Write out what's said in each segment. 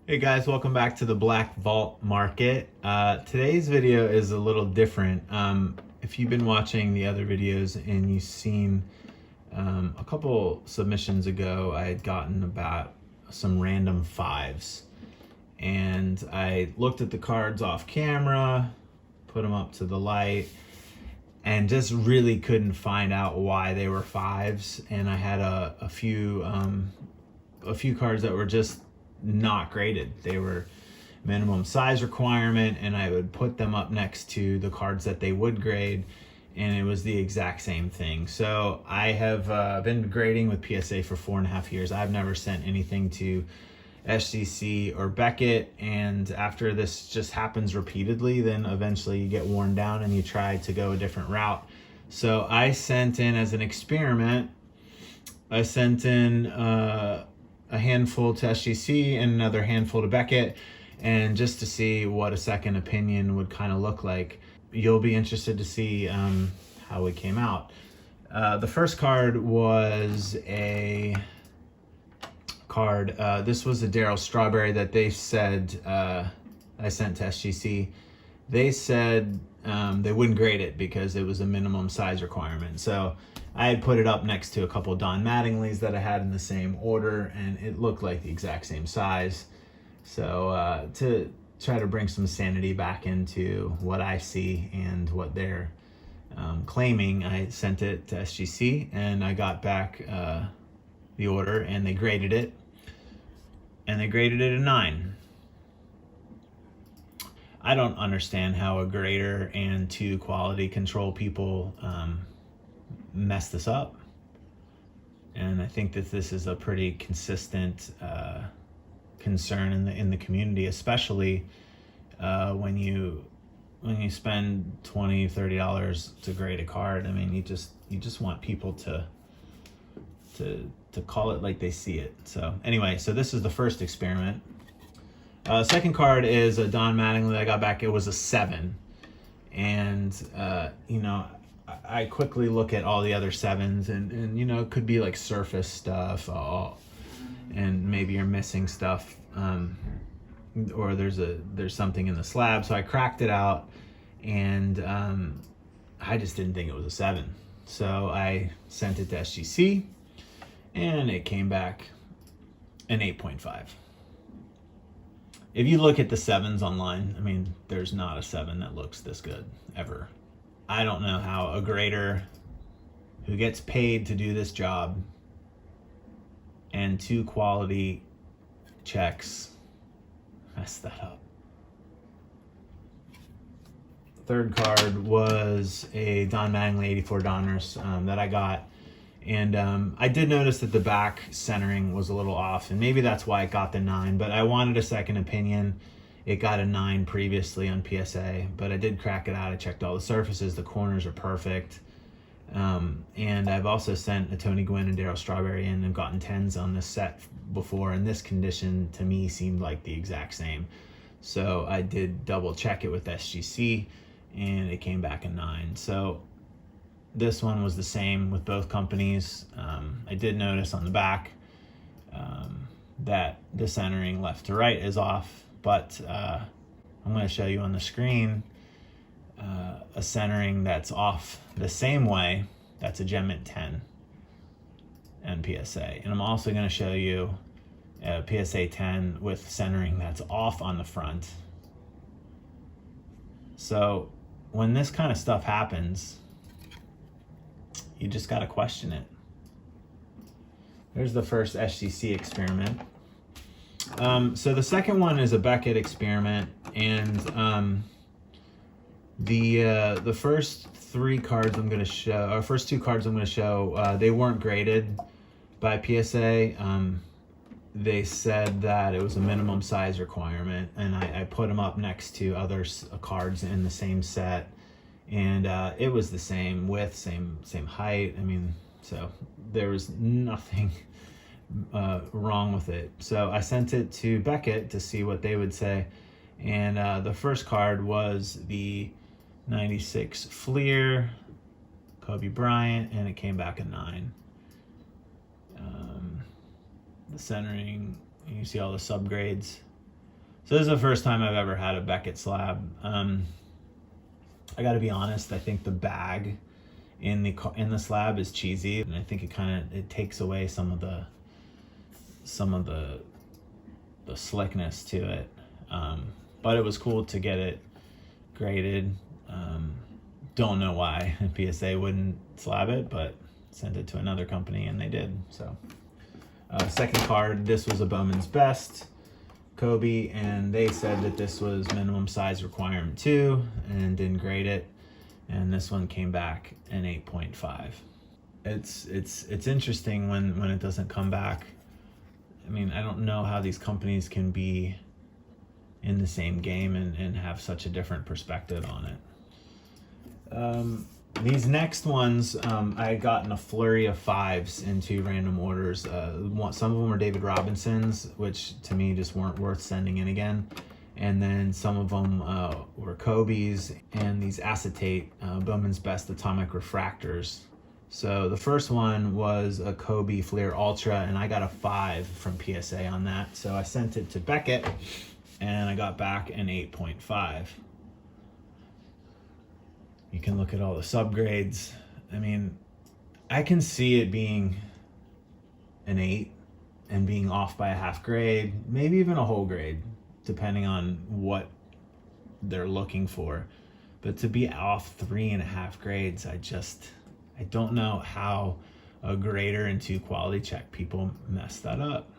Hey guys, welcome back to the Black Vault Market. Today's video is a little different. If you've been watching the other videos and you've seen a couple submissions ago, I had gotten about some random fives. And I looked at the cards off camera, put them up to the light, and just really couldn't find out why they were fives. And I had a few cards that were just not graded. They were minimum size requirement, and I would put them up next to the cards that they would grade, and it was the exact same thing. So I have been grading with PSA for 4.5 years. I've never sent anything to SGC or Beckett, and after this just happens repeatedly, then eventually you get worn down and you try to go a different route. So I sent in, as an experiment, I sent in a handful to SGC and another handful to Beckett, and just to see what a second opinion would kind of look like. You'll be interested to see how it came out. The first card was a card. This was a Daryl Strawberry that they said I sent to SGC. They said they wouldn't grade it because it was a minimum size requirement. So I had put it up next to a couple of Don Mattingly's that I had in the same order, and it looked like the exact same size. So to try to bring some sanity back into what I see and what they're claiming, I sent it to SGC, and I got back the order, and they graded it, and they graded it a 9. I don't understand how a grader and two quality control people mess this up. And I think that this is a pretty consistent concern in the community, especially when you spend $20-$30 to grade a card. I mean, you just want people to call it like they see it. So anyway, so this is the first experiment. Second card is a Don Mattingly that I got back. It was a 7. And, I quickly look at all the other 7s, and it could be like surface stuff, and maybe you're missing stuff, or there's something in the slab. So I cracked it out, and I just didn't think it was a 7. So I sent it to SGC, and it came back an 8.5. If you look at the 7s online, I mean, there's not a 7 that looks this good, ever. I don't know how a grader who gets paid to do this job and two quality checks messed that up. Third card was a Don Mattingly 84 Donners that I got. And I did notice that the back centering was a little off, and maybe that's why it got the 9, but I wanted a second opinion. It got a 9 previously on PSA, but I did crack it out. I checked all the surfaces. The corners are perfect. And I've also sent a Tony Gwynn and Daryl Strawberry in and gotten 10s on this set before, and this condition to me seemed like the exact same. So I did double check it with SGC, and it came back a 9. So this one was the same with both companies. I did notice on the back that the centering left to right is off, but I'm going to show you on the screen a centering that's off the same way. That's a Gem Mint 10 and PSA. And I'm also going to show you a PSA 10 with centering that's off on the front. So when this kind of stuff happens, you just got to question it. There's the first SGC experiment. So the second one is a Beckett experiment, and the first 3 cards I'm going to show, or first 2 cards I'm going to show, they weren't graded by PSA. They said that it was a minimum size requirement, and I put them up next to other cards in the same set, and it was the same width, same height. I mean, so there was nothing wrong with it. So I sent it to Beckett to see what they would say, and the first card was the 96 Fleer Kobe Bryant, and it came back a 9. The centering, you see all the subgrades. So this is the first time I've ever had a Beckett slab. I got to be honest. I think the bag in the slab is cheesy, and I think it takes away some of the slickness to it. But it was cool to get it graded. Don't know why PSA wouldn't slab it, but sent it to another company and they did. So second card, this was a Bowman's Best Kobe, and they said that this was minimum size requirement 2 and didn't grade it, and this one came back an 8.5. It's interesting when it doesn't come back. I mean, I don't know how these companies can be in the same game and have such a different perspective on it. These next ones, I had gotten a flurry of 5s in 2 random orders. Some of them were David Robinsons, which to me just weren't worth sending in again. And then some of them were Kobe's and these acetate Bowman's Best atomic refractors. So the first one was a Kobe Fleer Ultra, and I got a 5 from PSA on that. So I sent it to Beckett, and I got back an 8.5. You can look at all the subgrades. I mean, I can see it being an 8 and being off by a half grade, maybe even a whole grade, depending on what they're looking for. But to be off 3.5 grades, I don't know how a grader and 2 quality check people mess that up.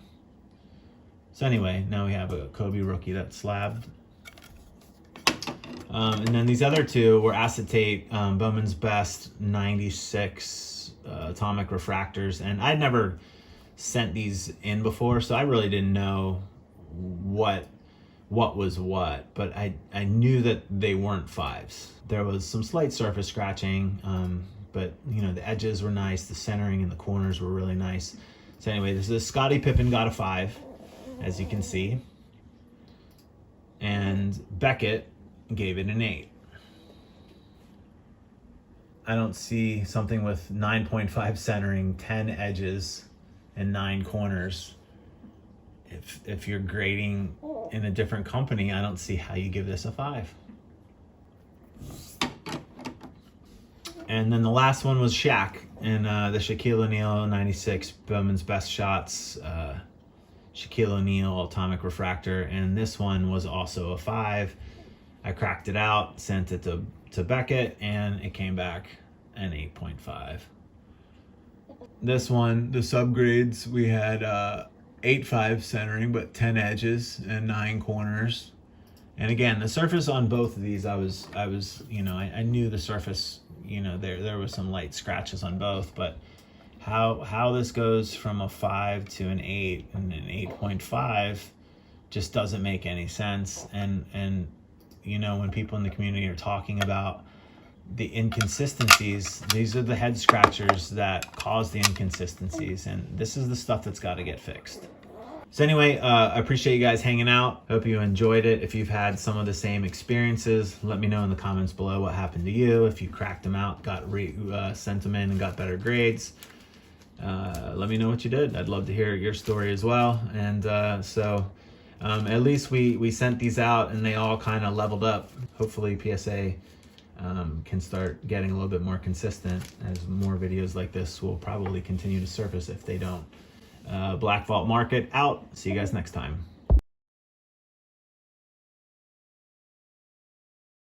So anyway, now we have a Kobe rookie that's slabbed. And then these other 2 were acetate Bowman's Best 96 atomic refractors, and I'd never sent these in before, so I really didn't know what was what, but I knew that they weren't 5s. There was some slight surface scratching, but you know, the edges were nice, the centering and the corners were really nice. So anyway, this is Scottie Pippen got a 5, as you can see, and Beckett gave it an 8. I don't see something with 9.5 centering, 10 edges, and 9 corners. If you're grading in a different company, I don't see how you give this a 5. And then the last one was Shaq, and the Shaquille O'Neal 96 Bowman's Best Shots, Shaquille O'Neal atomic refractor, and this one was also a 5. I cracked it out, sent it to Beckett, and it came back an 8.5. This one, the subgrades, we had 8.5 centering, but 10 edges and 9 corners. And again, the surface on both of these, I was, you know, I knew the surface, you know, there was some light scratches on both, but how this goes from a 5 to an 8 and an 8.5 just doesn't make any sense. And you know, when people in the community are talking about the inconsistencies, these are the head scratchers that cause the inconsistencies, and this is the stuff that's got to get fixed. So anyway, I appreciate you guys hanging out. Hope you enjoyed it. If you've had some of the same experiences, let me know in the comments below what happened to you. If you cracked them out, sent them in and got better grades, let me know what you did. I'd love to hear your story as well. And at least we sent these out and they all kind of leveled up. Hopefully PSA can start getting a little bit more consistent, as more videos like this will probably continue to surface if they don't. Black Vault Market out. See you guys next time.